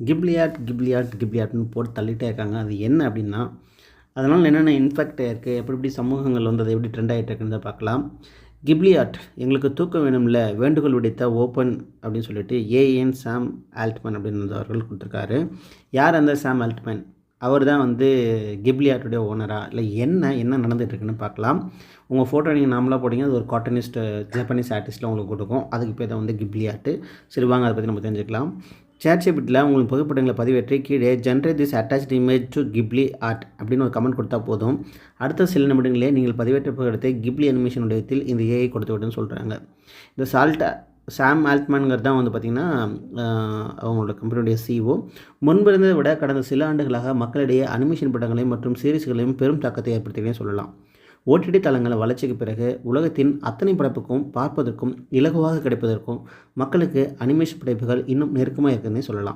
கிப்லியாட்னு போட்டு தள்ளிட்டே இருக்காங்க. அது என்ன அப்படின்னா, அதனால் என்னென்ன இன்ஃபெக்ட் ஆயிருக்கு, எப்படி எப்படி சமூகங்கள் வந்து அது எப்படி ட்ரெண்ட் ஆகிட்டு இருக்குன்றத பார்க்கலாம். கிப்லியாட் எங்களுக்கு தூக்கம் வேணும்ல, வேண்டுகோள் விடுத்த ஓப்பன் அப்படின்னு சொல்லிட்டு ஏஎன் சாம் ஆல்ட்மேன் அப்படின்னு அவர்கள் கொடுத்துருக்காரு. யார் அந்த சாம் ஆல்ட்மேன்? அவர் தான் வந்து கிப்லியாட்டுடைய ஓனரா? இல்லை என்ன நடந்துட்டு இருக்குன்னு பார்க்கலாம். உங்கள் ஃபோட்டோ நீங்கள் நார்மலாக போட்டிங்க, அது ஒரு கார்ட்டூனிஸ்ட் ஜப்பனீஸ் ஆர்டிஸ்ட்டில் உங்களுக்கு கொடுக்கும். அதுக்கு பேர் தான் வந்து கிப்லியாட்டு. சரி வாங்க அதை பற்றி நம்ம தெரிஞ்சுக்கலாம். ChatGPTல உங்களுக்கு புகைப்படங்களை பதிவேற்றி கீழே generate this attached image to Ghibli art அப்படின்னு ஒரு கமெண்ட் கொடுத்தா போதும். அடுத்த சில நிமிடங்களே நீங்கள் பதிவேற்ற புகைப்படத்தை கிப்லி அனிமேஷன் உடையத்தில் இந்த ஏஐ கொடுத்து விடுன்னு சொல்கிறாங்க. இந்த சாம் ஆல்ட்மேன்ங்கிறது தான் வந்து பார்த்திங்கன்னா அவங்களோட கம்பெனியுடைய CEO. முன்பு இருந்ததை விட கடந்த சில ஆண்டுகளாக மக்களிடையே அனிமேஷன் படங்களையும் மற்றும் சீரீஸ்களையும் பெரும் தாக்கத்தை ஏற்படுத்தினே சொல்லலாம். ஓடிடி தளங்கள் வளர்ச்சிக்கு பிறகு உலகத்தின் அத்தனை படைப்புக்கும் பார்ப்பதற்கும் இலகுவாக கிடைப்பதற்கும் மக்களுக்கு அனிமேஷன் படைப்புகள் இன்னும் நெருக்கமாக இருக்குதுன்னே சொல்லலாம்.